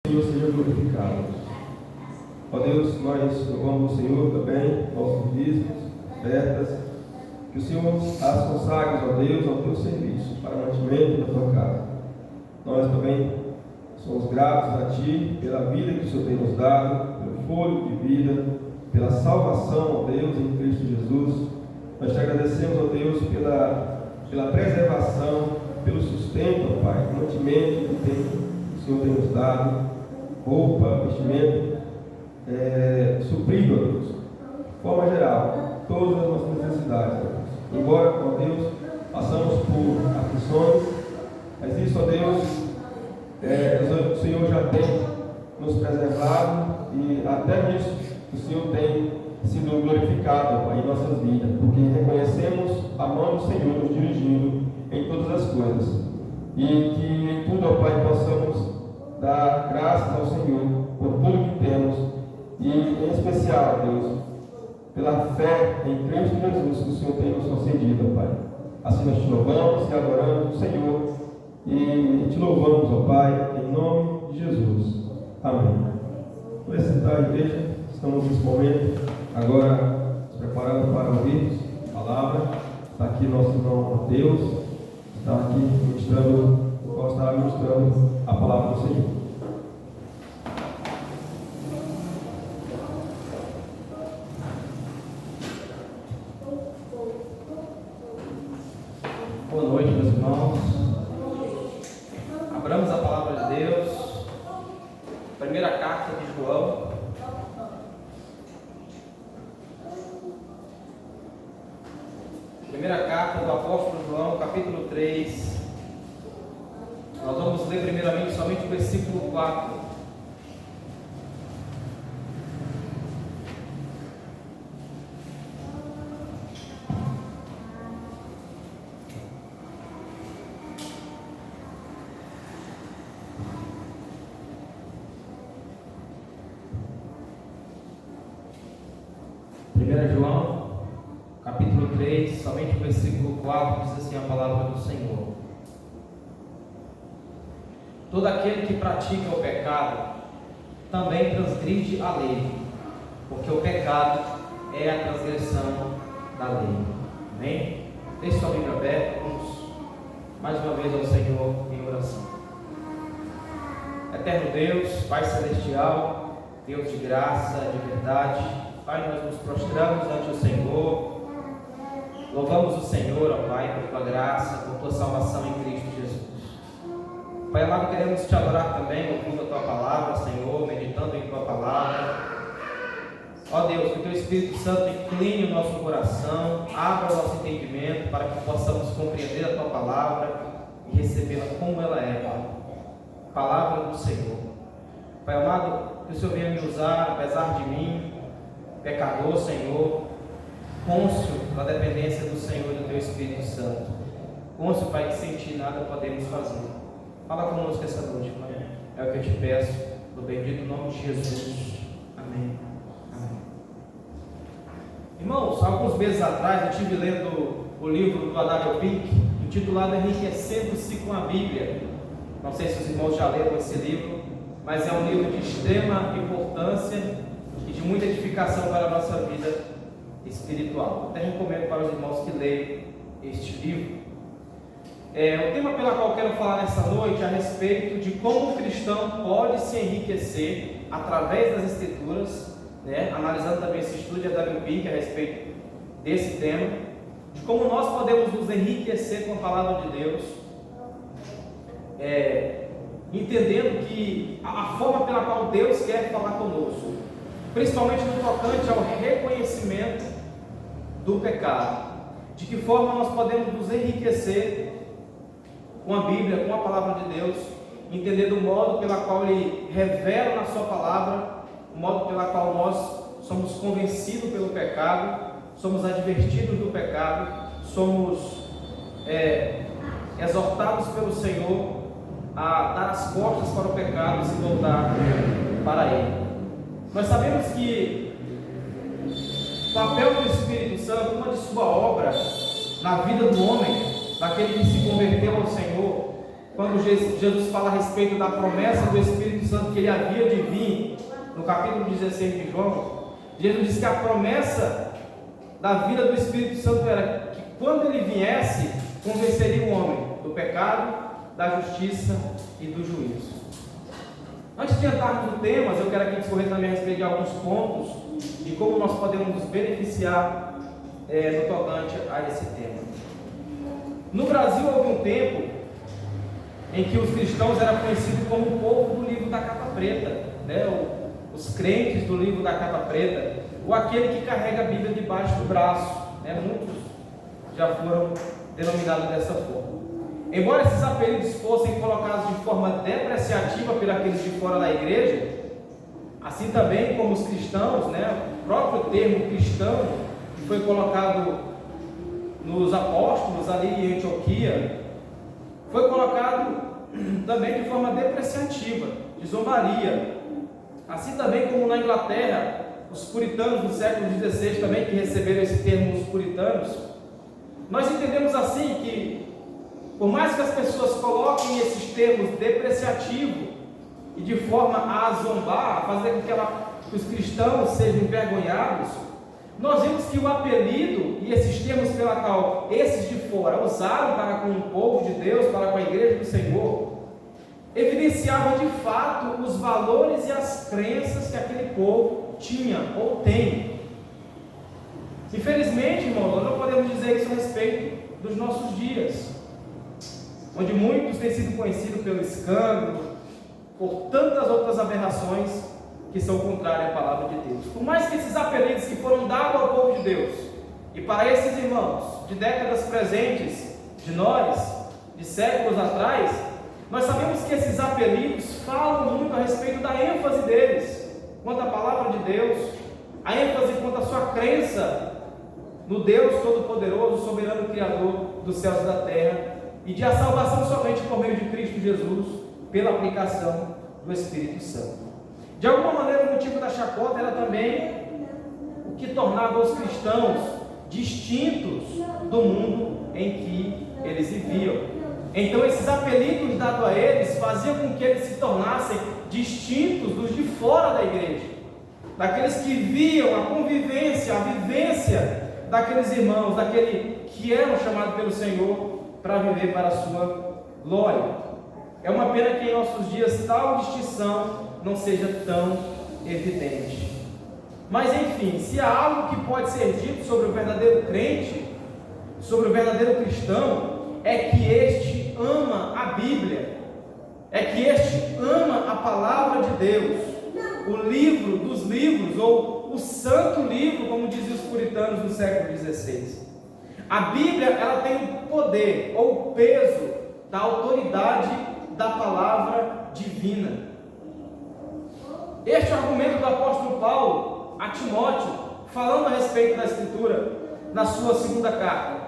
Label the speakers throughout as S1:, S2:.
S1: Senhor seja glorificado. Ó Deus, nós louvamos o Senhor também, nossos dízimos, ofertas, que o Senhor as consagres, ó Deus, ao teu serviço, para o mantimento da tua casa. Nós também somos gratos a Ti pela vida que o Senhor tem nos dado, pelo fôlego de vida, pela salvação, ó Deus, em Cristo Jesus. Nós te agradecemos, ó Deus, pela preservação, pelo sustento, ó Pai, o mantimento que o Senhor tem nos dado, roupa, vestimento, suprido, ó Deus, de forma geral, todas as nossas necessidades, ó Deus. Embora, ó Deus, passamos por aflições, mas isso, ó Deus, o Senhor já tem nos preservado e até nisso o Senhor tem sido glorificado, ó Pai, em nossas vidas, porque reconhecemos a mão do Senhor nos dirigindo em todas as coisas e que em tudo, ó Pai, possamos dar graças ao Senhor por tudo que temos e em especial, Deus, pela fé em Cristo Jesus que o Senhor tem nos concedido, ó Pai. Assim nós te louvamos e adoramos o Senhor e te louvamos, ó Pai, em nome de Jesus. Amém. Vou sentar a igreja, estamos nesse momento agora nos preparando para ouvir a palavra. Está aqui nosso irmão Mateus, está aqui ministrando, o qual está ministrando a palavra do Senhor.
S2: Boa noite, meus irmãos. Abramos a palavra de Deus. Primeira carta de João. Primeira carta do apóstolo João, capítulo 3. Nós vamos ler primeiramente somente o versículo 4. João, capítulo 3, somente o versículo 4, diz assim a palavra do Senhor: todo aquele que pratica o pecado também transgride a lei, porque o pecado é a transgressão da lei. Amém? Deixe sua Bíblia aberta, vamos mais uma vez ao Senhor em oração. Eterno Deus, Pai Celestial, Deus de graça, de verdade, Pai, nós nos prostramos ante o Senhor, louvamos o Senhor, ó Pai, por Tua graça, por Tua salvação em Cristo Jesus. Pai amado, queremos Te adorar também, ouvindo a Tua palavra, Senhor, meditando em Tua palavra. Ó Deus, que o Teu Espírito Santo incline o nosso coração, abra o nosso entendimento, para que possamos compreender a Tua palavra e recebê-la como ela é, Pai. Palavra do Senhor. Pai amado, que o Senhor venha me usar, apesar de mim, pecador, Senhor, cônscio da dependência do Senhor e do Teu Espírito Santo. Cônscio, Pai, que sem Ti nada podemos fazer. Fala conosco essa noite, Pai. É o que eu te peço, no bendito nome de Jesus. Amém. Amém. Irmãos, alguns meses atrás eu estive lendo o livro do A.W. Pink, intitulado Enriquecendo-se com a Bíblia. Não sei se os irmãos já leram esse livro, mas é um livro de extrema importância e de muita edificação para a nossa vida espiritual. Até recomendo para os irmãos que leiam este livro. O tema pelo qual eu quero falar nessa noite é a respeito de como o cristão pode se enriquecer através das Escrituras, analisando também esse estudo de A.W. Pink a respeito desse tema, de como nós podemos nos enriquecer com a palavra de Deus, entendendo que a forma pela qual Deus quer falar conosco, principalmente no tocante ao reconhecimento do pecado, de que forma nós podemos nos enriquecer com a Bíblia, com a palavra de Deus, entendendo o modo pela qual Ele revela na sua palavra, o modo pela qual nós somos convencidos pelo pecado, somos advertidos do pecado, somos exortados pelo Senhor a dar as costas para o pecado e se voltar para Ele. Nós sabemos que o papel do Espírito Santo, uma de sua obra na vida do homem, daquele que se converteu ao Senhor, quando Jesus fala a respeito da promessa do Espírito Santo que ele havia de vir, no capítulo 16 de João, Jesus disse que a promessa da vida do Espírito Santo era que quando ele viesse, convenceria o homem do pecado, da justiça e do juízo. Antes de entrarmos no tema, eu quero aqui discorrer também a respeito de alguns pontos de como nós podemos nos beneficiar no tocante a esse tema. No Brasil houve um tempo em que os cristãos eram conhecidos como o povo do livro da capa preta, né? Os crentes do livro da capa preta, ou aquele que carrega a Bíblia debaixo do braço, né? Muitos já foram denominados dessa forma. Embora esses apelidos fossem colocados de forma depreciativa por aqueles de fora da igreja, assim também como os cristãos, né? O próprio termo cristão que foi colocado nos apóstolos ali em Antioquia, foi colocado também de forma depreciativa, de zombaria. Assim também como na Inglaterra, os puritanos do século XVI também, que receberam esse termo, os puritanos, nós entendemos assim que, por mais que as pessoas coloquem esses termos depreciativos e de forma a zombar, a fazer com que os cristãos sejam envergonhados, nós vemos que o apelido e esses termos pela qual esses de fora usaram para com o povo de Deus, para com a igreja do Senhor, evidenciavam de fato os valores e as crenças que aquele povo tinha ou tem. Infelizmente, irmãos, nós não podemos dizer isso a respeito dos nossos dias, onde muitos têm sido conhecidos pelo escândalo, por tantas outras aberrações que são contrárias à palavra de Deus. Por mais que esses apelidos que foram dados ao povo de Deus, e para esses irmãos, de décadas presentes, de nós, de séculos atrás, nós sabemos que esses apelidos falam muito a respeito da ênfase deles, quanto à palavra de Deus, a ênfase quanto à sua crença no Deus Todo-Poderoso, soberano Criador dos céus e da terra, e de a salvação somente por meio de Cristo Jesus, pela aplicação do Espírito Santo. De alguma maneira, o motivo da chacota era também o que tornava os cristãos distintos do mundo em que eles viviam. Então, esses apelidos dados a eles faziam com que eles se tornassem distintos dos de fora da igreja, daqueles que viam a convivência, a vivência daqueles irmãos, daquele que eram chamados pelo Senhor para viver para a sua glória. É uma pena que em nossos dias tal distinção não seja tão evidente. Mas enfim, se há algo que pode ser dito sobre o verdadeiro crente, sobre o verdadeiro cristão, é que este ama a Bíblia, é que este ama a palavra de Deus, o livro dos livros, ou o santo livro, como diziam os puritanos do século XVI. A Bíblia, ela tem o poder, ou o peso da autoridade da palavra divina. Este é o argumento do apóstolo Paulo a Timóteo, falando a respeito da Escritura, na sua segunda carta.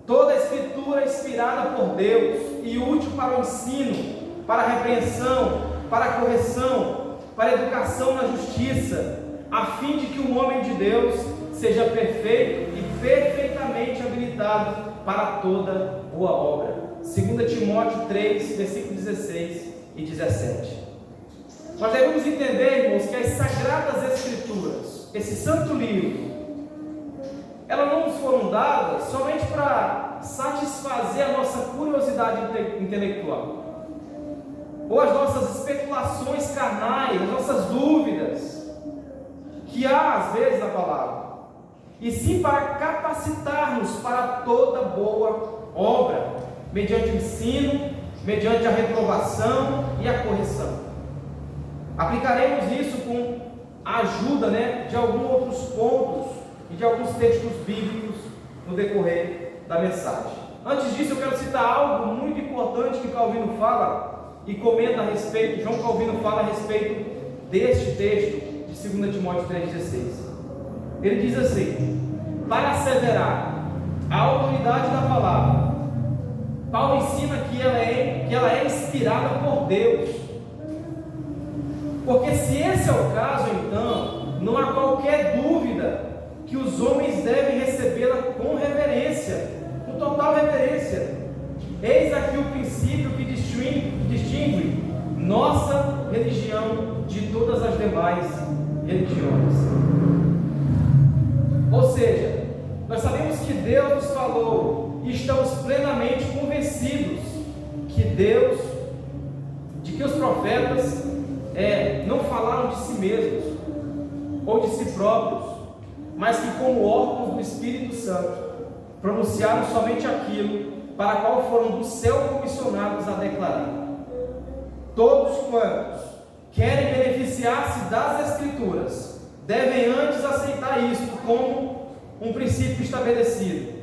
S2: Toda a Escritura é inspirada por Deus e útil para o ensino, para a repreensão, para a correção, para a educação na justiça, a fim de que o homem de Deus seja perfeito e perfeitamente habilitado para toda boa obra. 2 Timóteo 3, versículos 16 e 17. Nós devemos entender, irmãos, que as Sagradas Escrituras, esse santo livro, elas não nos foram dadas somente para satisfazer a nossa curiosidade intelectual, ou as nossas especulações carnais, as nossas dúvidas, que há às vezes na palavra, e sim para capacitar-nos para toda boa obra, mediante o ensino, mediante a reprovação e a correção. Aplicaremos isso com a ajuda, de alguns outros pontos e de alguns textos bíblicos no decorrer da mensagem. Antes disso, eu quero citar algo muito importante que Calvino fala e comenta a respeito, João Calvino fala a respeito deste texto de 2 Timóteo 3,16. Ele diz assim: para asseverar a autoridade da palavra, Paulo ensina que ela é inspirada por Deus. Porque se esse é o caso, então, não há qualquer dúvida que os homens devem recebê-la com reverência, com total reverência. Eis aqui o princípio que distingue nossa religião de todas as demais religiões. Ou seja, nós sabemos que Deus nos falou e estamos plenamente convencidos de que os profetas não falaram de si mesmos ou de si próprios, mas que como órgãos do Espírito Santo pronunciaram somente aquilo para qual foram do céu comissionados a declarar. Todos quantos querem beneficiar-se das Escrituras devem antes aceitar isto como um princípio estabelecido,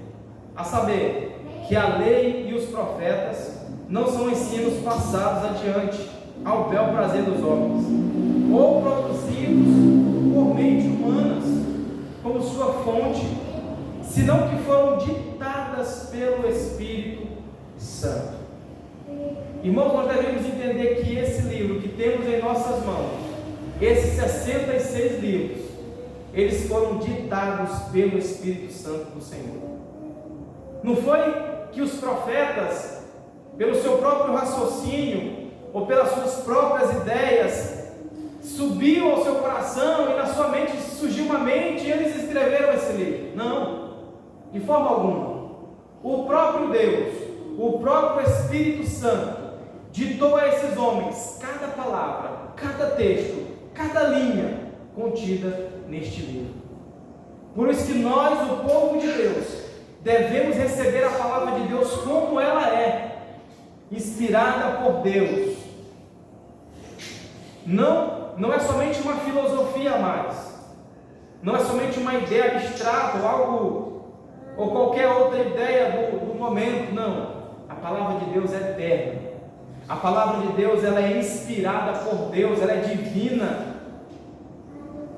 S2: a saber, que a lei e os profetas não são ensinos passados adiante ao bel prazer dos homens, ou produzidos por mentes humanas como sua fonte, senão que foram ditadas pelo Espírito Santo. Irmãos, nós devemos entender que esse livro que temos em nossas mãos, esses 66 livros, eles foram ditados pelo Espírito Santo do Senhor. Não foi que os profetas, pelo seu próprio raciocínio ou pelas suas próprias ideias, subiu ao seu coração e na sua mente surgiu uma mente e eles escreveram esse livro. Não, de forma alguma. O próprio Deus, o próprio Espírito Santo ditou a esses homens cada palavra, cada texto, cada linha contida neste livro. Por isso que nós, o povo de Deus, devemos receber a palavra de Deus como ela é, inspirada por Deus. Não é somente uma filosofia a mais, não é somente uma ideia abstrata ou algo, ou qualquer outra ideia do momento, não. A palavra de Deus é eterna, a palavra de Deus ela é inspirada por Deus, ela é divina,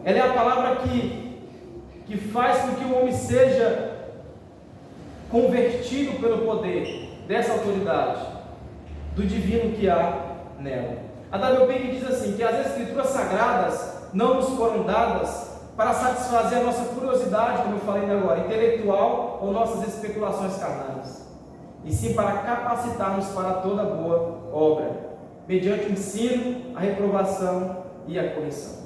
S2: ela é a palavra que faz com que o homem seja convertido pelo poder dessa autoridade, do divino que há nela. A W. Pink diz assim, que as Escrituras Sagradas não nos foram dadas para satisfazer a nossa curiosidade, como eu falei agora, intelectual ou nossas especulações carnais, e sim para capacitar-nos para toda boa obra, mediante o ensino, a reprovação e a correção.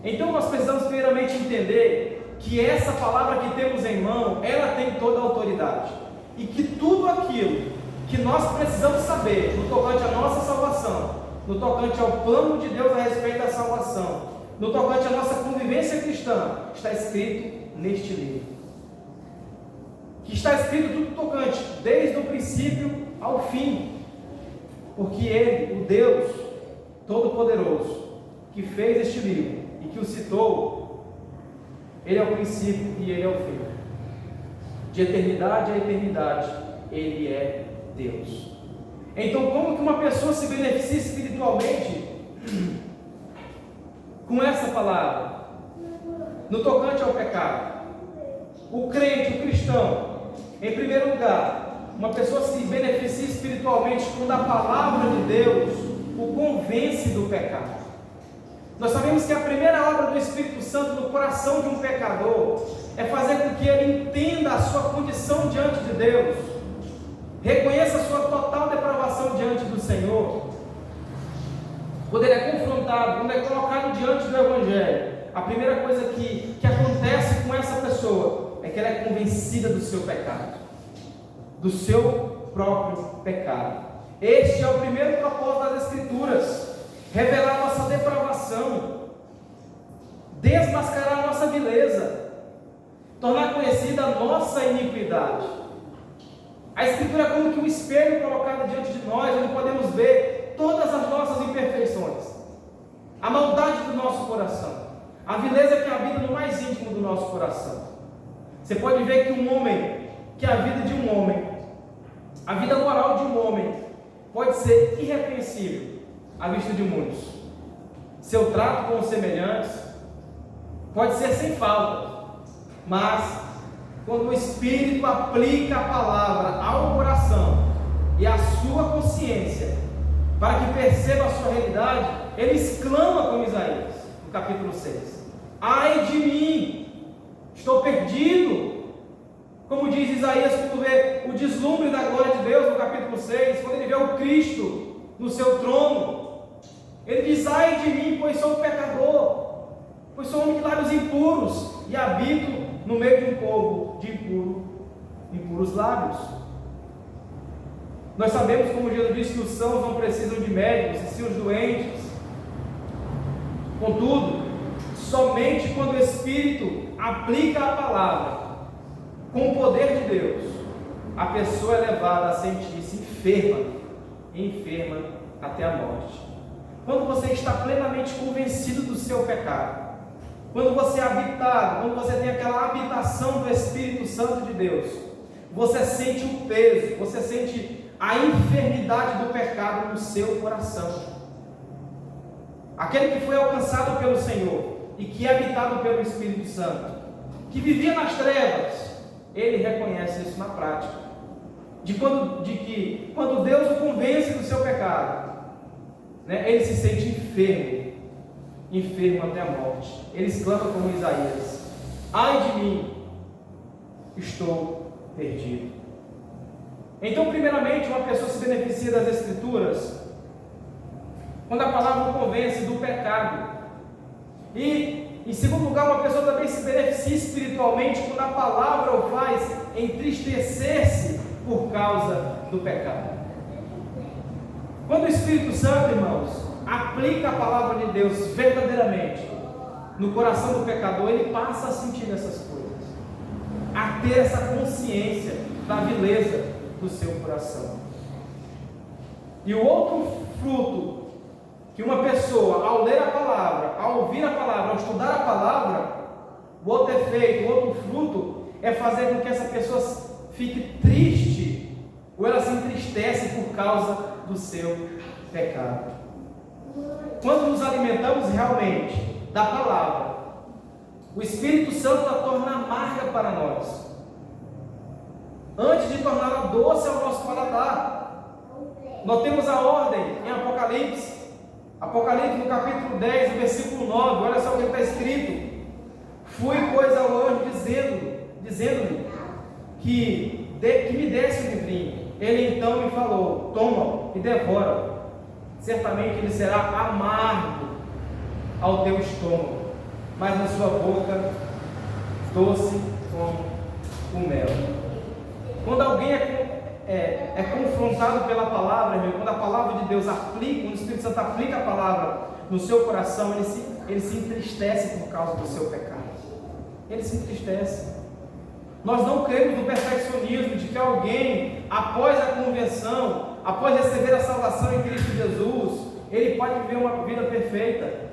S2: Então nós precisamos primeiramente entender que essa palavra que temos em mão, ela tem toda a autoridade, e que tudo aquilo que nós precisamos saber no tocante à nossa salvação, no tocante ao plano de Deus a respeito da salvação, no tocante à nossa convivência cristã, está escrito neste livro. Que está escrito tudo tocante, desde o princípio ao fim, porque Ele, o Deus Todo-Poderoso, que fez este livro e que o citou, Ele é o princípio e Ele é o fim. De eternidade a eternidade, Ele é Deus. Então, como que uma pessoa se beneficia espiritualmente com essa palavra? No tocante ao pecado, o crente, o cristão, em primeiro lugar, uma pessoa se beneficia espiritualmente quando a palavra de Deus o convence do pecado. Nós sabemos que a primeira obra do Espírito Santo no coração de um pecador é fazer com que ele entenda a sua condição diante de Deus, reconheça a sua total depravação diante do Senhor. Quando ele é confrontado, quando é colocado diante do Evangelho, a primeira coisa que acontece com essa pessoa é que ela é convencida do seu pecado, do seu próprio pecado. Este é o primeiro propósito das Escrituras: revelar a nossa depravação, desmascarar a nossa vileza, tornar conhecida a nossa iniquidade. A Escritura é como que um espelho colocado diante de nós, onde podemos ver todas as nossas imperfeições, a maldade do nosso coração, a vileza que habita no mais íntimo do nosso coração. Você pode ver que a vida de um homem, a vida moral de um homem, pode ser irrepreensível à vista de muitos. Seu trato com os semelhantes pode ser sem falta, mas quando o Espírito aplica a palavra ao coração e à sua consciência, para que perceba a sua realidade, ele exclama como Isaías, no capítulo 6: ai de mim, estou perdido. Como diz Isaías quando vê o deslumbre da glória de Deus no capítulo 6, quando ele vê o Cristo no seu trono, Ele diz: ai de mim, pois sou pecador, pois sou homem de lábios impuros e habito no meio de um povo de impuros lábios. Nós sabemos, como Jesus disse, que os sãos não precisam de médicos, e sim os doentes. Contudo, somente quando o Espírito aplica a palavra com o poder de Deus, a pessoa é levada a sentir-se enferma até a morte. Quando você está plenamente convencido do seu pecado, quando você é habitado, quando você tem aquela habitação do Espírito Santo de Deus, você sente o peso, você sente a enfermidade do pecado no seu coração. Aquele que foi alcançado pelo Senhor e que é habitado pelo Espírito Santo, que vivia nas trevas, ele reconhece isso na prática, de que quando Deus o convence do seu pecado, ele se sente enfermo até a morte. Ele exclama como Isaías: ai de mim, estou perdido. Então, primeiramente, uma pessoa se beneficia das Escrituras quando a palavra o convence do pecado. E, em segundo lugar, uma pessoa também se beneficia espiritualmente quando a palavra o faz entristecer-se por causa do pecado. Quando o Espírito Santo, irmãos, aplica a palavra de Deus verdadeiramente no coração do pecador, ele passa a sentir essas coisas, a ter essa consciência da vileza do seu coração. E o outro fruto que uma pessoa, ao ler a palavra, ao ouvir a palavra, ao estudar a palavra, o outro efeito, o outro fruto é fazer com que essa pessoa fique triste, ou ela se entristece por causa do seu pecado. Quando nos alimentamos realmente da palavra, o Espírito Santo a torna amarga para nós, antes de torná-la doce ao nosso paladar. Nós temos a ordem em Apocalipse no capítulo 10, versículo 9, olha só o que está escrito: fui, pois, ao anjo dizendo-lhe que me desse o livrinho. Ele então me falou: toma e devora, certamente ele será amargo ao teu estômago, mas na sua boca doce como o mel. Quando alguém é confrontado pela palavra, irmão, quando a palavra de Deus aplica, quando o Espírito Santo aplica a palavra no seu coração, ele se entristece por causa do seu pecado. Ele se entristece. Nós não cremos no perfeccionismo de que alguém, após a conversão, após receber a salvação em Cristo Jesus, ele pode viver uma vida perfeita.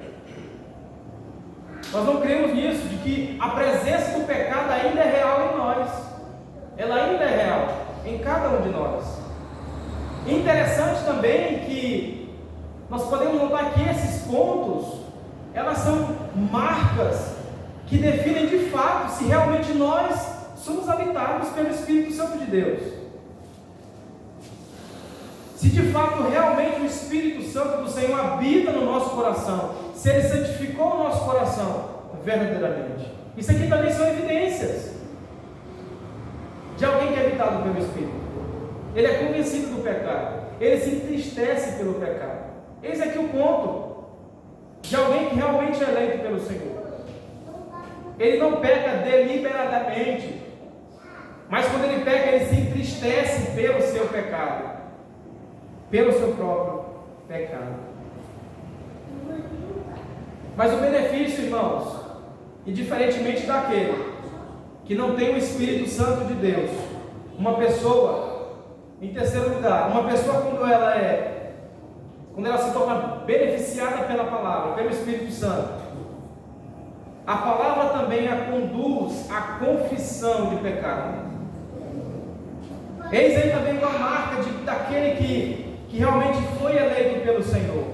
S2: Nós não cremos nisso, de que a presença do pecado ainda é real em nós. Ela ainda é real em cada um de nós. Interessante também que nós podemos notar que esses pontos, elas são marcas que definem de fato se realmente nós somos habitados pelo Espírito Santo de Deus. Se de fato realmente o Espírito Santo do Senhor habita no nosso coração, se Ele santificou o nosso coração verdadeiramente. Isso aqui também são evidências de alguém que é habitado pelo Espírito. Ele é convencido do pecado, ele se entristece pelo pecado. Esse aqui é o ponto de alguém que realmente é eleito pelo Senhor. Ele não peca deliberadamente, mas quando ele peca, ele se entristece pelo seu pecado, pelo seu próprio pecado. Mas o benefício, irmãos, e diferentemente daquele que não tem o Espírito Santo de Deus, uma pessoa, em terceiro lugar, uma pessoa quando ela se torna beneficiada pela palavra, pelo Espírito Santo, a palavra também a conduz à confissão de pecado. Eis aí também uma marca daquele que realmente foi eleito pelo Senhor,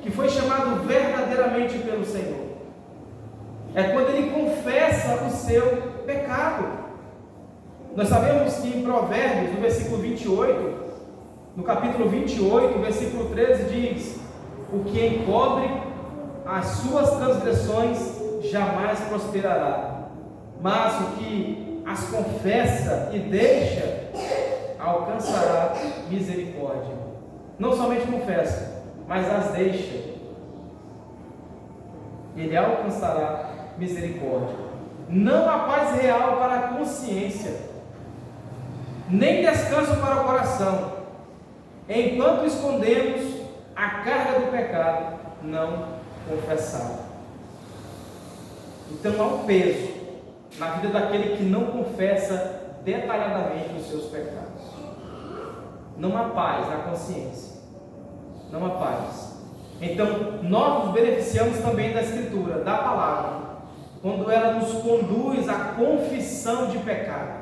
S2: que foi chamado verdadeiramente pelo Senhor. É quando ele confessa o seu pecado. Nós sabemos que em Provérbios, no versículo 28, no capítulo 28, versículo 13, diz: o que encobre as suas transgressões jamais prosperará, mas o que as confessa e deixa alcançará misericórdia. Não somente confessa, mas as deixa ele alcançará misericórdia. Não há paz real para a consciência, nem descanso para o coração, enquanto escondemos a carga do pecado não confessado. Então há um peso na vida daquele que não confessa detalhadamente os seus pecados. Não há paz na consciência, não há paz. Então nós nos beneficiamos também da Escritura, da palavra, quando ela nos conduz à confissão de pecado.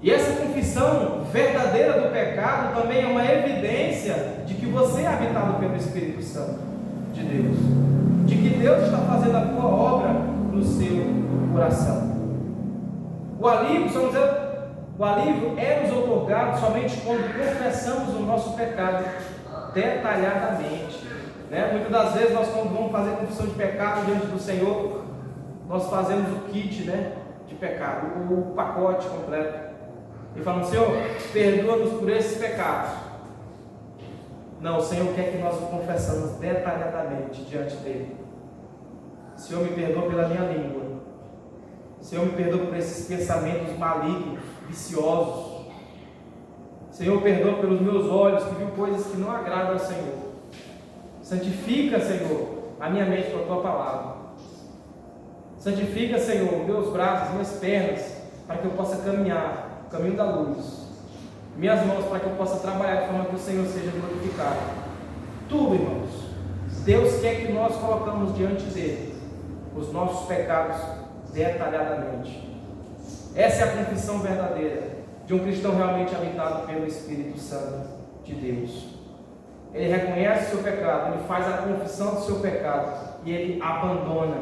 S2: E essa confissão verdadeira do pecado também é uma evidência de que você é habitado pelo Espírito Santo de Deus, de que Deus está fazendo a boa obra no seu coração. O alívio é nos otorgado somente quando confessamos o nosso pecado detalhadamente, né? Muitas das vezes nós, quando vamos fazer confissão de pecado diante do Senhor, nós fazemos o kit, né, de pecado, o pacote completo, e falamos: Senhor, perdoa-nos por esses pecados. Não, o Senhor quer que nós o confessamos detalhadamente diante dele. Senhor, me perdoa pela minha língua. Senhor, me perdoa por esses pensamentos malignos, viciosos. Senhor, perdoa pelos meus olhos que viu coisas que não agradam ao Senhor. Santifica, Senhor, a minha mente com a tua palavra. Santifica, Senhor, meus braços, minhas pernas, para que eu possa caminhar no caminho da luz. Minhas mãos, para que eu possa trabalhar de forma que o Senhor seja glorificado. Tudo, irmãos, Deus quer que nós colocamos diante dele os nossos pecados detalhadamente. Essa é a confissão verdadeira de um cristão realmente habitado pelo Espírito Santo de Deus. Ele reconhece o seu pecado, ele faz a confissão do seu pecado e ele abandona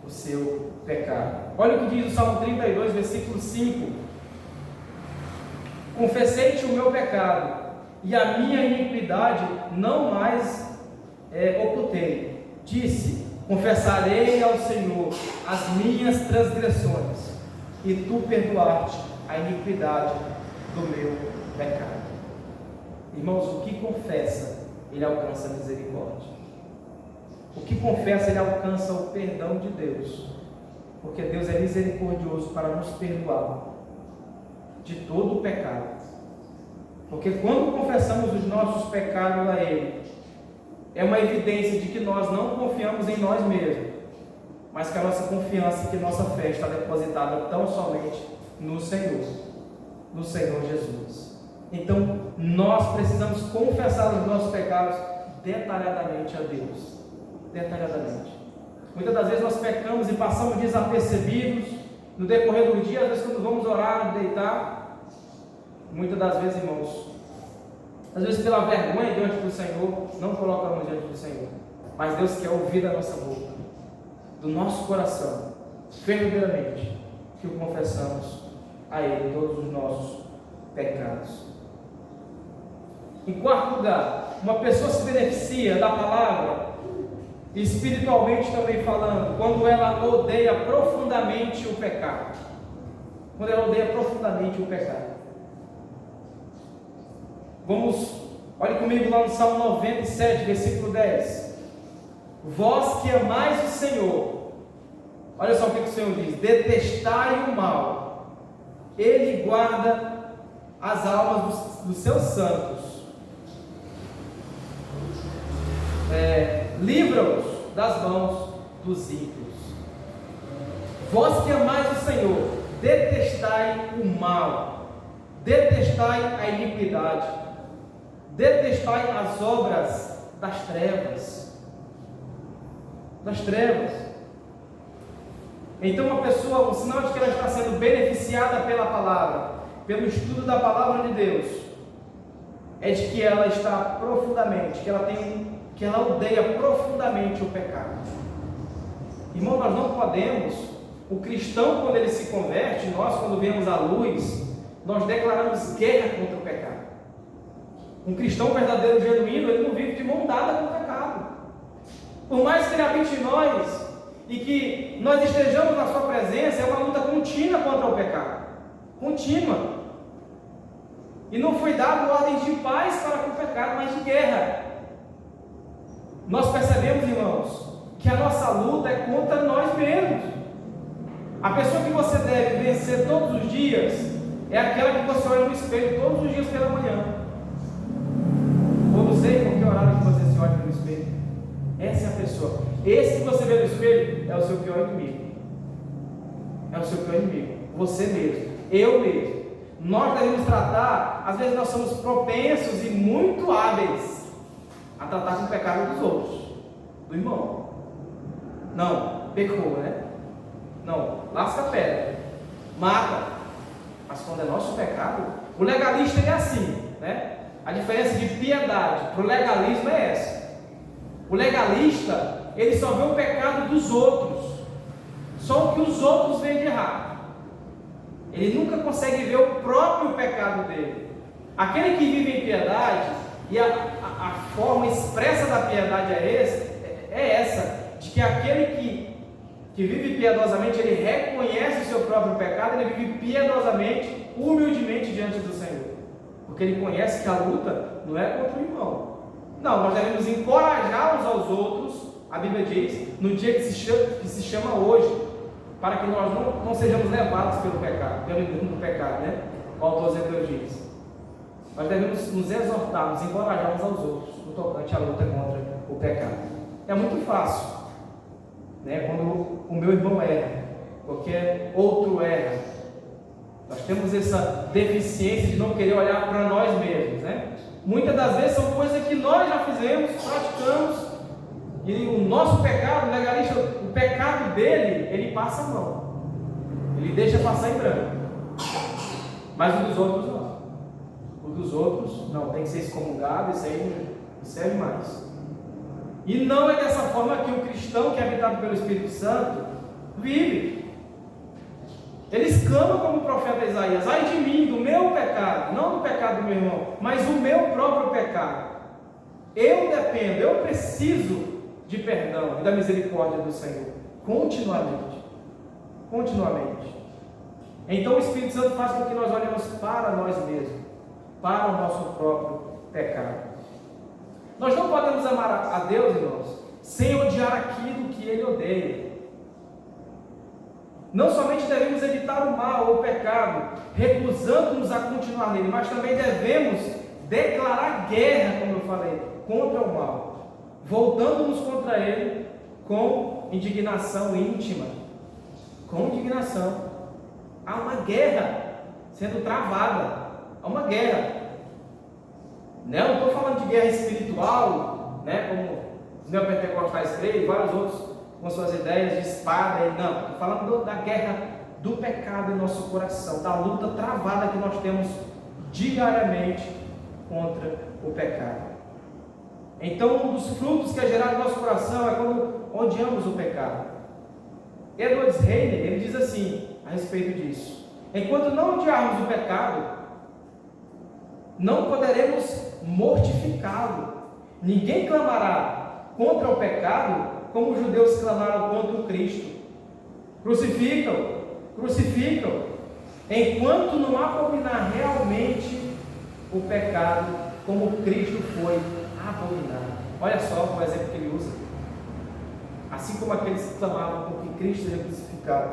S2: o seu pecado. Olha o que diz o Salmo 32, versículo 5: confessei-te o meu pecado e a minha iniquidade não mais ocultei. Disse: confessarei ao Senhor as minhas transgressões, e tu perdoaste a iniquidade do meu pecado. Irmãos, o que confessa, ele alcança a misericórdia. O que confessa, ele alcança o perdão de Deus, porque Deus é misericordioso para nos perdoar de todo o pecado. Porque quando confessamos os nossos pecados a Ele, é uma evidência de que nós não confiamos em nós mesmos, mas que a nossa confiança, que a nossa fé está depositada tão somente no Senhor Jesus. Então nós precisamos confessar os nossos pecados detalhadamente a Deus, detalhadamente. Muitas das vezes nós pecamos e passamos desapercebidos no decorrer do dia. Às vezes, quando vamos orar, deitar, muitas das vezes, irmãos, às vezes pela vergonha diante do Senhor, não colocamos diante do Senhor. Mas Deus quer ouvir da nossa boca, do nosso coração, verdadeiramente, que o confessamos a Ele todos os nossos pecados. Em quarto lugar, uma pessoa se beneficia da palavra, espiritualmente também falando, quando ela odeia profundamente o pecado. Quando ela odeia profundamente o pecado. Olhe comigo lá no Salmo 97, versículo 10. Vós que amais o Senhor, olha só o que o Senhor diz: detestai o mal, Ele guarda as almas dos seus santos, livra-os das mãos dos ímpios. Vós que amais o Senhor, detestai o mal, detestai a iniquidade, detestai as obras das trevas. Então uma pessoa, o sinal de que ela está sendo beneficiada pela palavra, pelo estudo da palavra de Deus, é de que ela está profundamente, que ela odeia profundamente o pecado. Irmão, nós não podemos, o cristão, quando ele se converte, nós, quando vemos a luz, nós declaramos guerra contra o pecado. Um cristão verdadeiro, genuíno, ele não vive de mão dada com o pecado. Por mais que ele habite em nós e que nós estejamos na sua presença, é uma luta contínua contra o pecado. Contínua. E não foi dado ordens de paz para com o pecado, mas de guerra. Nós percebemos, irmãos, que a nossa nossa luta é contra nós mesmos. A pessoa que você deve vencer todos os dias é aquela que você olha no espelho todos os dias pela manhã. Ou não sei com que horário que você se olha no espelho. Essa é a pessoa. Esse que você vê no espelho é o seu pior inimigo. É o seu pior inimigo. Você mesmo. Eu mesmo. Nós devemos tratar, às vezes nós somos propensos e muito hábeis a tratar com o pecado dos outros, do irmão. Não, pecou, né? Não, lasca a pedra, mata. Mas quando é nosso pecado, o legalista é assim, né? A diferença de piedade para o legalismo é essa. O legalista, ele só vê o pecado dos outros, só o que os outros veem de errado. Ele nunca consegue ver o próprio pecado dele. Aquele que vive em piedade, e a forma expressa da piedade é essa, de que aquele que vive piedosamente, ele reconhece o seu próprio pecado, ele vive piedosamente, humildemente diante do Senhor, porque ele conhece que a luta não é contra o irmão. Não, nós devemos encorajar uns aos outros, a Bíblia diz, no dia que se chama hoje, para que nós não sejamos levados pelo pecado, pelo engano do pecado, né? O autor aos Hebreus diz. Nós devemos nos exortar, nos encorajar uns aos outros no tocante à luta contra o pecado. É muito fácil, né? Quando o meu irmão erra, qualquer outro erra, nós temos essa deficiência de não querer olhar para nós mesmos, né? Muitas das vezes são coisas que nós já fizemos, praticamos, e o nosso pecado, o legalista, o pecado dele, ele passa a mão, ele deixa passar em branco, mas o dos outros não. O dos outros não, tem que ser excomungado, isso aí não serve mais. E não é dessa forma que o cristão que é habitado pelo Espírito Santo vive. Eles clamam como o profeta Isaías: ai de mim, do meu pecado, não do pecado do meu irmão, mas o meu próprio pecado. Eu dependo, eu preciso de perdão e da misericórdia do Senhor, continuamente. Então o Espírito Santo faz com que nós olhemos para nós mesmos, para o nosso próprio pecado. Nós não podemos amar a Deus, irmãos, sem odiar aquilo que Ele odeia. Não somente devemos evitar o mal ou o pecado, recusando-nos a continuar nele, mas também devemos declarar guerra, como eu falei, contra o mal, voltando-nos contra ele com indignação íntima. Com indignação. Há uma guerra sendo travada. Há uma guerra. Né? Eu não estou falando de guerra espiritual, né? Como os neopentecostais creem, vários outros com suas ideias de espada. Não, estou falando da guerra do pecado em nosso coração, da luta travada que nós temos diariamente contra o pecado. Então, um dos frutos que é gerado no nosso coração é quando odiamos o pecado. Edward Reiner, ele diz assim a respeito disso: enquanto não odiarmos o pecado, não poderemos mortificá-lo. Ninguém clamará contra o pecado como os judeus clamaram contra o Cristo. Crucificam, enquanto não abominar realmente o pecado como Cristo foi abominado. Olha só o exemplo que ele usa. Assim como aqueles que clamavam por que Cristo seja crucificado,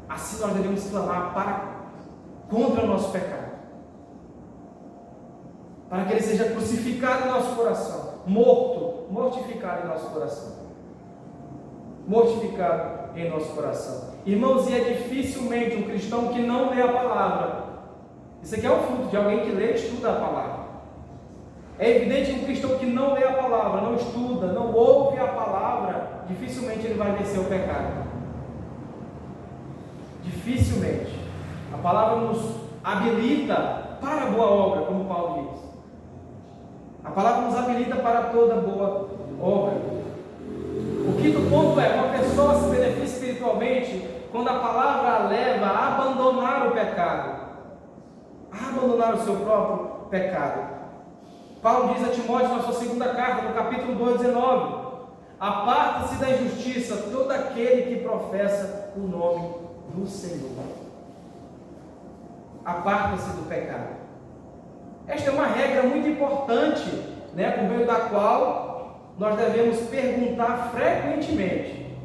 S2: assim nós devemos clamar contra o nosso pecado, para que ele seja crucificado em nosso coração, mortificado em nosso coração. Mortificado em nosso coração. Irmãos, e é dificilmente um cristão que não lê a palavra. Isso aqui é o fruto de alguém que lê e estuda a palavra. É evidente que um cristão que não lê a palavra, não estuda, não ouve a palavra, dificilmente ele vai vencer o pecado. Dificilmente. A palavra nos habilita para a boa obra, como Paulo diz. A palavra nos habilita para toda boa obra. O quinto ponto é: uma pessoa se beneficia espiritualmente quando a palavra a leva a abandonar o pecado, a abandonar o seu próprio pecado. Paulo diz a Timóteo na sua segunda carta, no capítulo 2, 19: aparta-se da injustiça todo aquele que professa o nome do Senhor. Aparta-se do pecado. Esta é uma regra muito importante, né, por meio da qual nós devemos perguntar frequentemente: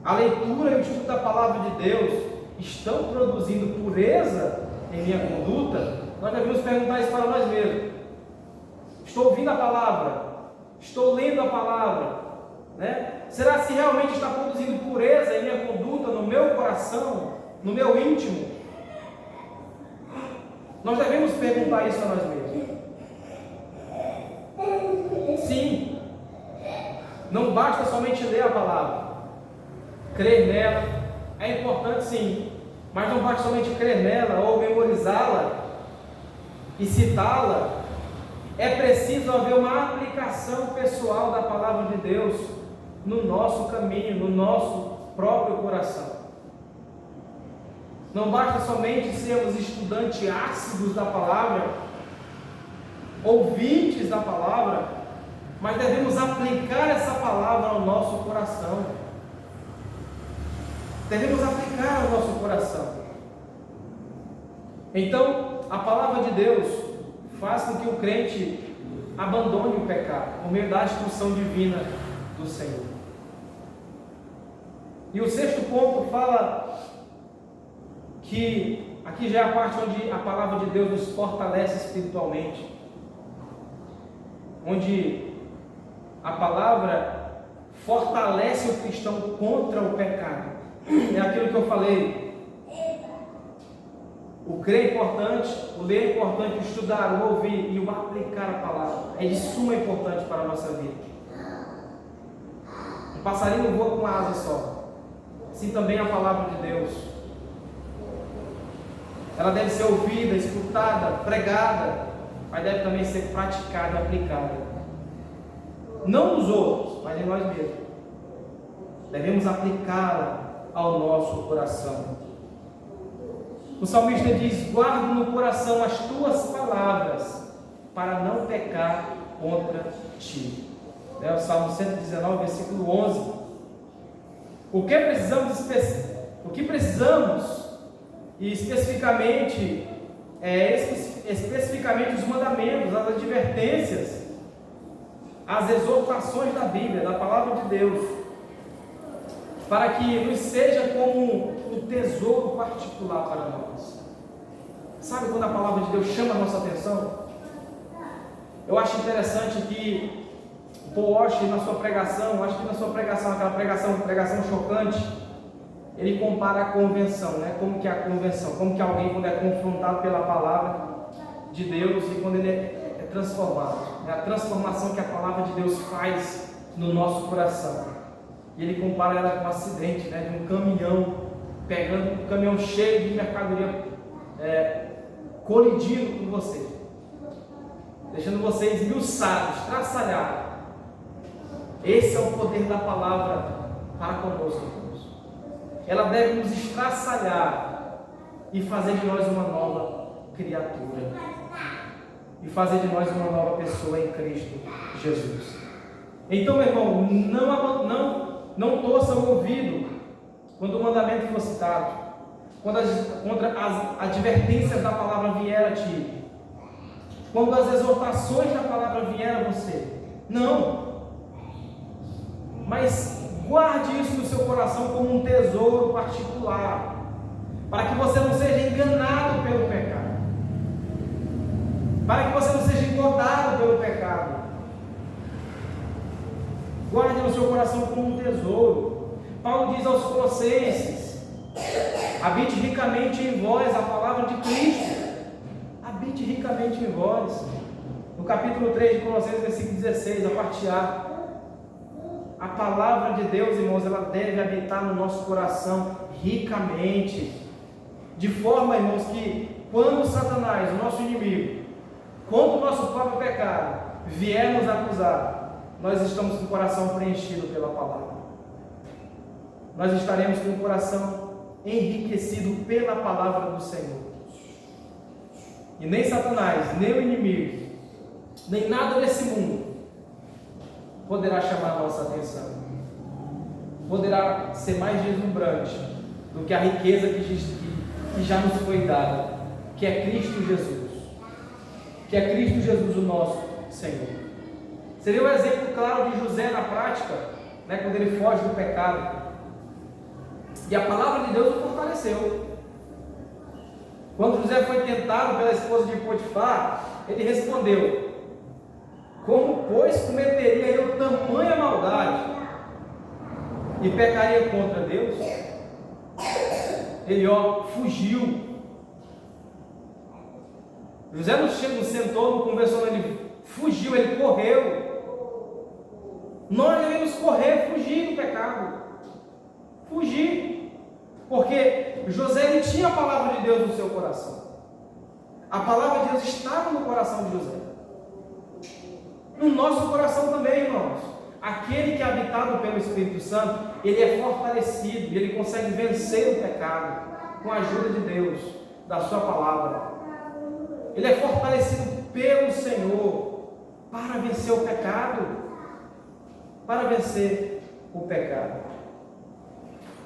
S2: a leitura e o estudo da palavra de Deus estão produzindo pureza em minha conduta, nós devemos perguntar isso para nós mesmos. Estou ouvindo a palavra? Estou lendo a palavra? Né? Será se realmente está produzindo pureza em minha conduta, no meu coração, no meu íntimo? Nós devemos perguntar isso a nós mesmos. Sim, não basta somente ler a palavra, crer nela, é importante sim, mas não basta somente crer nela ou memorizá-la e citá-la. É preciso haver uma aplicação pessoal da palavra de Deus no nosso caminho, no nosso próprio coração. Não basta somente sermos estudantes ácidos da palavra, ouvintes da palavra, mas devemos aplicar essa palavra ao nosso coração. Devemos aplicar ao nosso coração. Então, a palavra de Deus faz com que o crente abandone o pecado por meio da instrução divina do Senhor. E o sexto ponto fala que aqui já é a parte onde a palavra de Deus nos fortalece espiritualmente, onde a palavra fortalece o cristão contra o pecado. É aquilo que eu falei. O crer é importante, o ler é importante, o estudar, o ouvir e o aplicar a palavra é de suma importância para a nossa vida. Um passarinho voa com asa só, assim também a palavra de Deus. Ela deve ser ouvida, escutada, pregada, mas deve também ser praticada e aplicada. Não nos outros, mas em nós mesmos. Devemos aplicá-la ao nosso coração. O salmista diz: guarda no coração as tuas palavras, para não pecar contra ti. É o Salmo 119, versículo 11. O que precisamos, e especificamente os mandamentos, as advertências, as exortações da Bíblia, da palavra de Deus, para que nos seja como um tesouro particular para nós. Sabe quando a palavra de Deus chama a nossa atenção? Eu acho interessante que Paul Washer, na sua pregação, aquela pregação chocante, ele compara a convenção, né? Como que é a convenção, como que alguém quando é confrontado pela palavra de Deus e quando ele é transformado, né? A transformação que a palavra de Deus faz no nosso coração. E ele compara ela com um acidente, né? De um caminhão, pegando um caminhão cheio de mercadoria, colidindo com você, deixando você esmiuçado, estraçalhado. Esse é o poder da palavra para conosco, irmãos. Ela deve nos estraçalhar e fazer de nós uma nova criatura, e fazer de nós uma nova pessoa em Cristo Jesus. Então, meu irmão, não torça o ouvido quando o mandamento for citado, quando as advertências da palavra vier a ti, quando as exortações da palavra vier a você. Não, mas guarde isso no seu coração como um tesouro particular, para que você não seja enganado pelo pecado, para que você não seja engordado pelo pecado. Guarde no seu coração como um tesouro. Paulo diz aos Colossenses: habite ricamente em vós a palavra de Cristo. Habite ricamente em vós. No capítulo 3 de Colossenses, versículo 16, a parte A. A palavra de Deus, irmãos, ela deve habitar no nosso coração ricamente, de forma, irmãos, que quando Satanás, o nosso inimigo, contra o nosso próprio pecado, vier nos acusar, nós estamos com o coração preenchido pela palavra. Nós estaremos com o coração enriquecido pela palavra do Senhor. E nem Satanás, nem o inimigo, nem nada desse mundo poderá chamar a nossa atenção, poderá ser mais deslumbrante do que a riqueza que já nos foi dada, que é Cristo Jesus, o nosso Senhor. Seria um exemplo claro de José na prática, né, quando ele foge do pecado. E a palavra de Deus o fortaleceu. Quando José foi tentado pela esposa de Potifar, ele respondeu: como, pois, cometeria eu tamanha maldade e pecaria contra Deus? Ele, fugiu. José não sentou, não conversou, ele fugiu, ele correu. Nós devemos correr, fugir do pecado. Fugir. Porque José, ele tinha a palavra de Deus no seu coração. A palavra de Deus estava no coração de José. No nosso coração também, irmãos. Aquele que é habitado pelo Espírito Santo, ele é fortalecido, ele consegue vencer o pecado com a ajuda de Deus, da sua palavra. Ele é fortalecido pelo Senhor para vencer o pecado. Para vencer o pecado.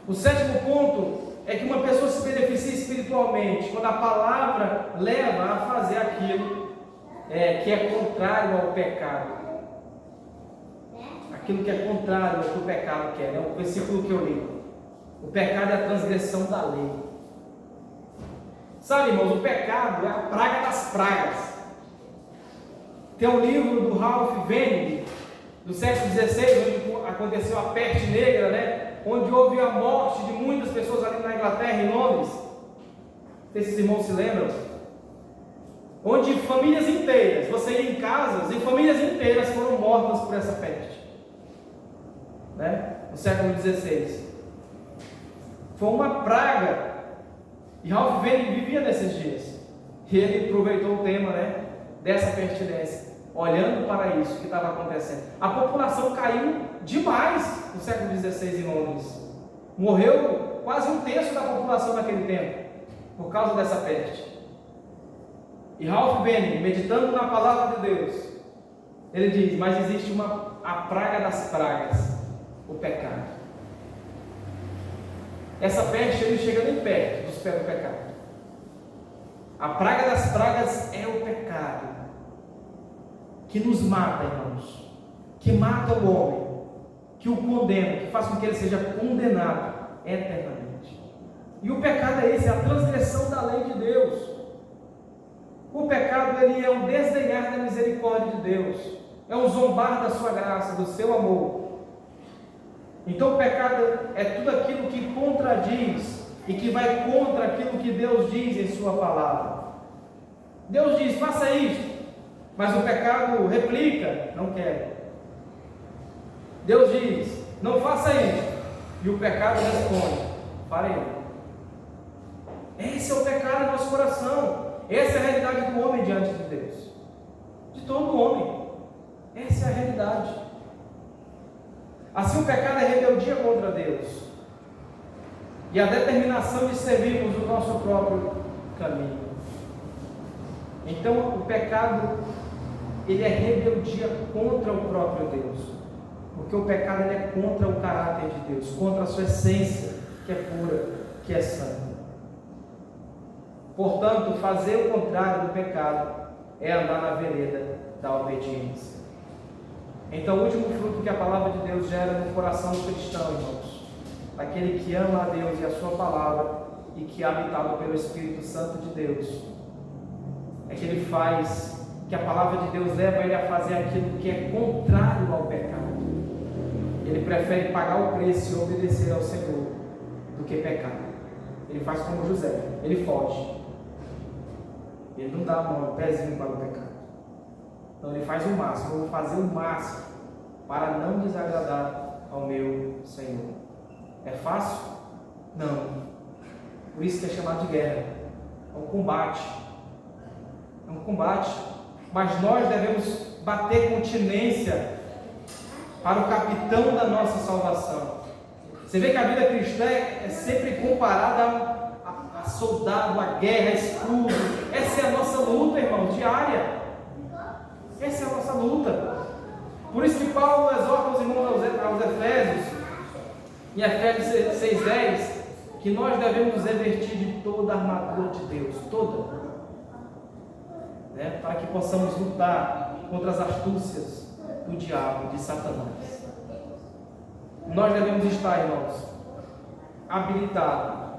S2: O sétimo ponto é que uma pessoa se beneficia espiritualmente quando a palavra leva a fazer aquilo que é contrário ao pecado. Aquilo que é contrário ao que o pecado quer, né? O versículo que eu li. O pecado é a transgressão da lei. Sabe, irmãos, o pecado é a praga das pragas. Tem um livro do Ralph Vaughan, do século XVI, onde aconteceu a peste negra, né? Onde houve a morte de muitas pessoas ali na Inglaterra, em Londres. Esses irmãos se lembram? Onde famílias inteiras, você ia em casas e famílias inteiras foram mortas por essa peste, né? No século XVI. Foi uma praga. E Ralph Vaughan vivia nesses dias. E ele aproveitou o tema, né, dessa pestilência, olhando para isso que estava acontecendo. A população caiu demais no século XVI em Londres. Morreu quase um terço da população naquele tempo, por causa dessa peste. E Ralph Vaughan, meditando na palavra de Deus, ele diz: mas existe a praga das pragas, o pecado. Essa peste ele chega bem perto do pecado. A praga das pragas é o pecado, que nos mata, irmãos, que mata o homem, que o condena, que faz com que ele seja condenado eternamente. E o pecado é esse, é a transgressão da lei de Deus. O pecado ele é um desdenhar da misericórdia de Deus, é um zombar da sua graça, do seu amor. Então o pecado é tudo aquilo que contradiz e que vai contra aquilo que Deus diz em sua palavra. Deus diz: faça isso, mas o pecado replica: não quero. Deus diz: não faça isso, e o pecado responde: farei. Esse é o pecado do nosso coração. Essa é a realidade do homem diante de Deus, de todo homem. Essa é a realidade. Assim, o pecado é rebeldia contra Deus e a determinação de servirmos o nosso próprio caminho. Então, o pecado ele é rebeldia contra o próprio Deus, porque o pecado ele é contra o caráter de Deus, contra a sua essência, que é pura, que é santa. Portanto, fazer o contrário do pecado é andar na vereda da obediência. Então, o último fruto que a palavra de Deus gera no coração do cristão, irmãos, daquele que ama a Deus e a sua palavra e que é habitado pelo Espírito Santo de Deus, é que ele faz, que a palavra de Deus leva ele a fazer aquilo que é contrário ao pecado. Ele prefere pagar o preço e obedecer ao Senhor do que pecar. Ele faz como José, ele foge. Ele não dá a mão, o pezinho para o pecado. Então ele faz o máximo, eu vou fazer o máximo para não desagradar ao meu Senhor. É fácil? Não. Por isso que é chamado de guerra. É um combate. É um combate. Mas nós devemos bater continência para o capitão da nossa salvação. Você vê que a vida cristã é sempre comparada a soldado, a guerra, a escudo. Essa é a nossa luta, irmão, diária. Essa é a nossa luta. Por isso que Paulo exorta os irmãos aos Efésios, em Efésios 6:10, que nós devemos nos revestir de toda a armadura de Deus, toda, né? Para que possamos lutar contra as astúcias do diabo, de Satanás. Nós devemos estar, irmãos, habilitado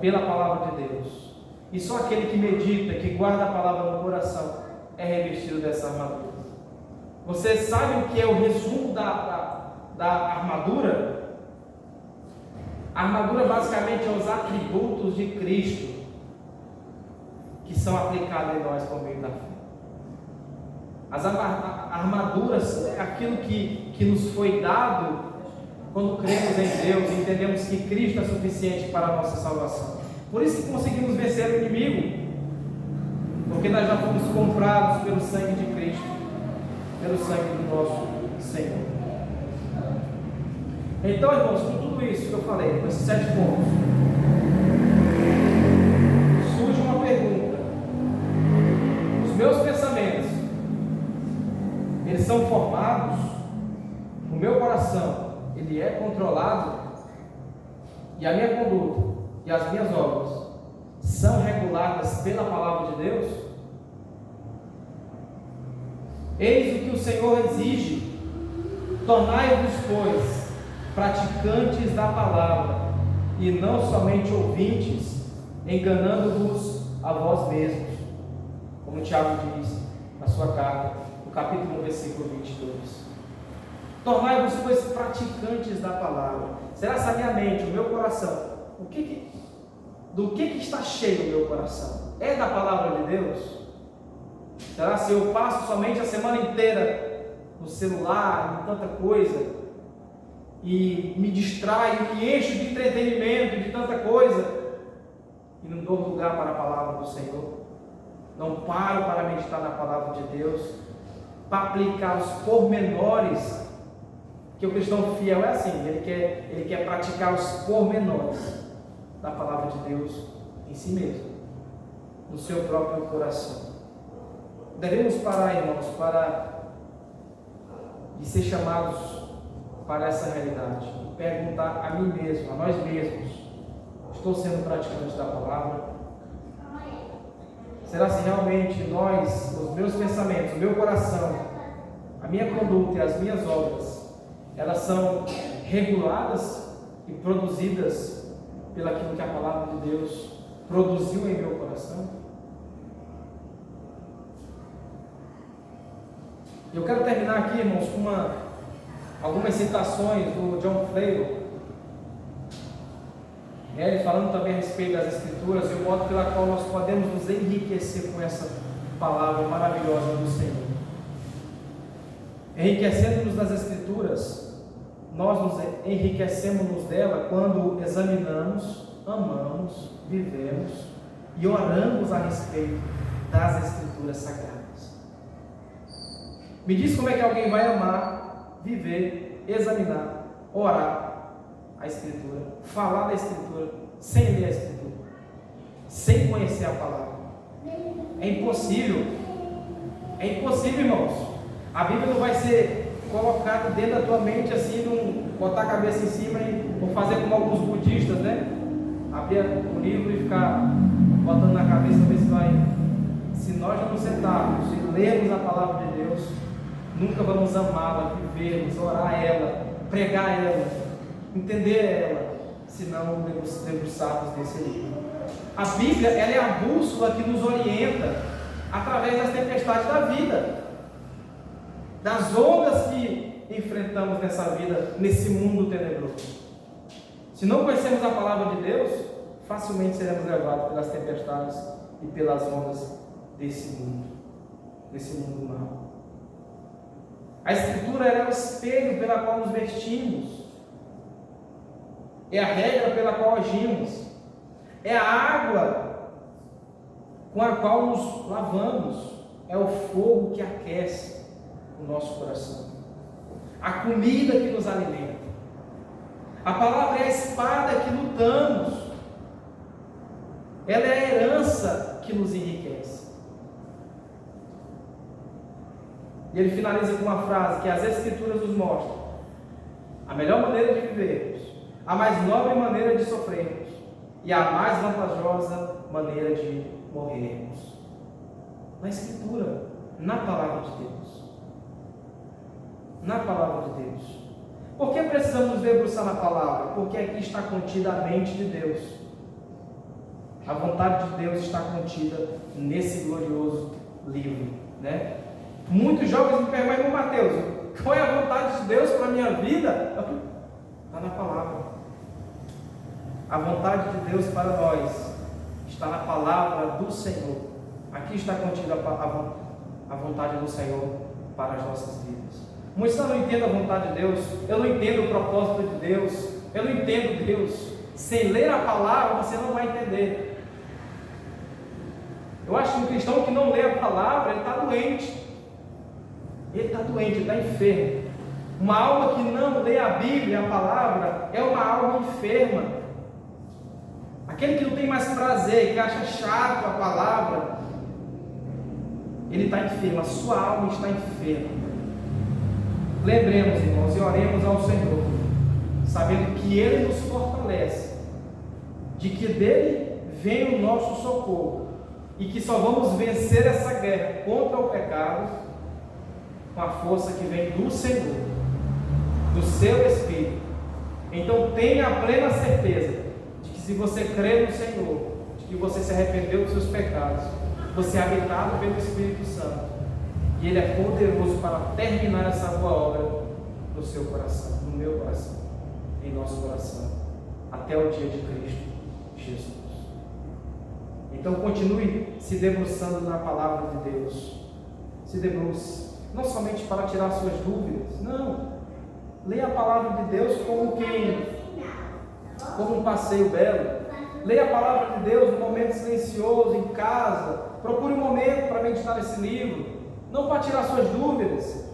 S2: pela palavra de Deus. E só aquele que medita, que guarda a palavra no coração, é revestido dessa armadura. Você sabe o que é o resumo da armadura? A armadura basicamente é os atributos de Cristo que são aplicados em nós por meio da fé. As armaduras é aquilo que nos foi dado quando cremos em Deus e entendemos que Cristo é suficiente para a nossa salvação. Por isso que conseguimos vencer o inimigo, porque nós já fomos comprados pelo sangue de Cristo, pelo sangue do nosso Senhor. Então, irmãos, com tudo isso que eu falei, com esses 7 pontos, surge uma pergunta: os meus pensamentos, eles são formados, o meu coração, ele é controlado, e a minha conduta e as minhas obras são reguladas pela palavra de Deus? Eis o que o Senhor exige: tornai-vos, pois, praticantes da palavra, e não somente ouvintes, enganando-vos a vós mesmos, como Tiago diz na sua carta, no capítulo 1, versículo 22. Tornai-vos, pois, praticantes da palavra. Será se a minha mente, o meu coração, do que está cheio o meu coração? É da palavra de Deus? Será se eu passo somente a semana inteira no celular, em tanta coisa, e me distraio, me encho de entretenimento, de tanta coisa, e não dou lugar para a palavra do Senhor? Não paro para meditar na palavra de Deus, para aplicar os pormenores? Que o cristão fiel é assim, ele quer praticar os pormenores da palavra de Deus em si mesmo, no seu próprio coração. Devemos parar, irmãos, de ser chamados para essa realidade, e perguntar a mim mesmo, a nós mesmos: estou sendo praticante da palavra? Será se realmente os meus pensamentos, o meu coração, a minha conduta e as minhas obras, elas são reguladas e produzidas pelaquilo que a palavra de Deus produziu em meu coração? Eu quero terminar aqui, irmãos, com algumas citações do John Flavel, ele falando também a respeito das Escrituras e o modo pela qual nós podemos nos enriquecer com essa palavra maravilhosa do Senhor. Enriquecendo-nos das Escrituras, nós nos enriquecemos dela quando examinamos, amamos, vivemos e oramos a respeito das Escrituras Sagradas. Me diz como é que alguém vai amar, viver, examinar, orar a Escritura, falar da Escritura, sem ler a Escritura, sem conhecer a palavra? É impossível. É impossível, irmãos. A Bíblia não vai ser colocada dentro da tua mente assim, botar a cabeça em cima ou fazer como alguns budistas, né? Abrir o livro e ficar botando na cabeça, ver se vai. Se nós não sentarmos e lermos a palavra de Deus, nunca vamos amá-la, vivermos, orar ela, pregar ela, entender ela, se não debruçarmos nesse livro. A Bíblia, ela é a bússola que nos orienta através das tempestades da vida, das ondas que enfrentamos nessa vida, nesse mundo tenebroso. Se não conhecermos a palavra de Deus, facilmente seremos levados pelas tempestades e pelas ondas desse mundo mau. A Escritura é o espelho pela qual nos vestimos, é a regra pela qual agimos, é a água com a qual nos lavamos, é o fogo que aquece o nosso coração, a comida que nos alimenta. A palavra é a espada que lutamos, ela é a herança que nos enriquece. E ele finaliza com uma frase que as Escrituras nos mostram: a melhor maneira de vivermos, a mais nobre maneira de sofrermos e a mais vantajosa maneira de morrermos. Na Escritura, na palavra de Deus. Na palavra de Deus. Por que precisamos nos debruçar na palavra? Porque aqui está contida a mente de Deus. A vontade de Deus está contida nesse glorioso livro, né? Muitos jovens me perguntam: Mateus, qual é a vontade de Deus para a minha vida? Está na palavra. A vontade de Deus para nós está na palavra do Senhor. Aqui está contida a vontade do Senhor para as nossas vidas. Muitos não entendem a vontade de Deus, eu não entendo o propósito de Deus, eu não entendo Deus. Sem ler a palavra você não vai entender. Eu acho que um cristão que não lê a palavra, ele está doente. Ele está doente, ele está enfermo. Uma alma que não lê a Bíblia, a palavra, é uma alma enferma. Aquele que não tem mais prazer, que acha chato a palavra, ele está enfermo, a sua alma está enferma. Lembremos, irmãos, e oremos ao Senhor, sabendo que Ele nos fortalece, de que dele vem o nosso socorro, e que só vamos vencer essa guerra contra o pecado com a força que vem do Senhor, do seu Espírito. Então tenha a plena certeza de que se você crê no Senhor, de que você se arrependeu dos seus pecados, você é habitado pelo Espírito Santo, e Ele é poderoso para terminar essa boa obra no seu coração, no meu coração, em nosso coração, até o dia de Cristo Jesus. Então continue se debruçando na palavra de Deus. Se debruce, não somente para tirar suas dúvidas, não. Leia a palavra de Deus como um passeio belo. Leia a palavra de Deus no momento silencioso, em casa. Procure um momento para meditar nesse livro, não para tirar suas dúvidas,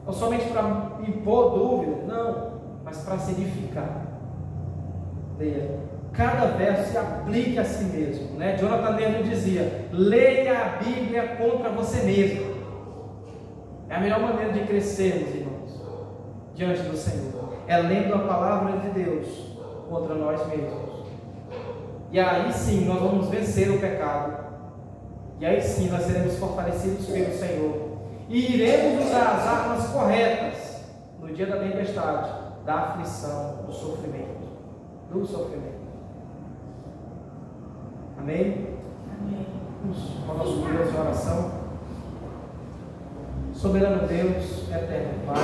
S2: ou somente para impor dúvidas, não, mas para se edificar. Leia. Cada verso se aplique a si mesmo, né? Jonathan Nero dizia: leia a Bíblia contra você mesmo. É a melhor maneira de crescermos, irmãos, diante do Senhor, é lendo a palavra de Deus contra nós mesmos. E aí sim nós vamos vencer o pecado, e aí sim nós seremos fortalecidos pelo Senhor, e iremos usar as armas corretas no dia da tempestade, da aflição, do sofrimento. Amém? Amém. Vamos ao nosso Deus em oração. Soberano Deus, eterno Pai,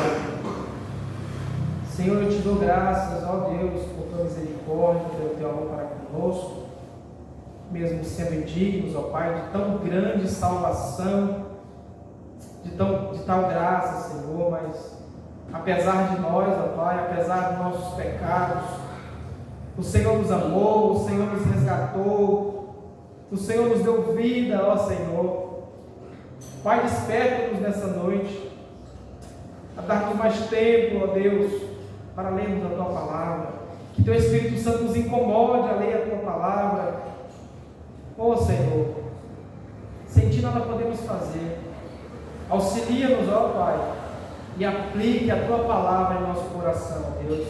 S2: Senhor, eu te dou graças, ó Deus, por tua misericórdia, pelo teu amor para conosco, mesmo sendo indignos, ó Pai, de tão grande salvação, de tal graça, Senhor, mas apesar de nós, ó Pai, apesar dos nossos pecados, o Senhor nos amou, o Senhor nos resgatou, o Senhor nos deu vida, ó Senhor. Pai, desperta-nos nessa noite, a dar-nos mais tempo, ó Deus, para lermos a Tua Palavra, que Teu Espírito Santo nos incomode a ler a Tua Palavra, ó Senhor. Sem Ti nada podemos fazer. Auxilia-nos, ó Pai, e aplique a Tua Palavra em nosso coração, Deus.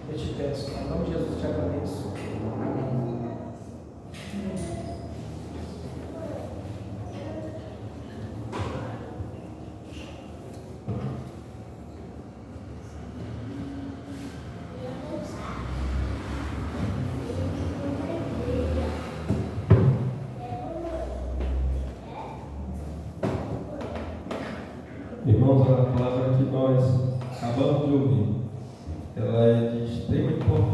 S2: Eu te peço, em nome de Jesus, eu te agradeço. Amém.
S1: Irmãos, a palavra que nós acabamos de ouvir, ela é de extrema importância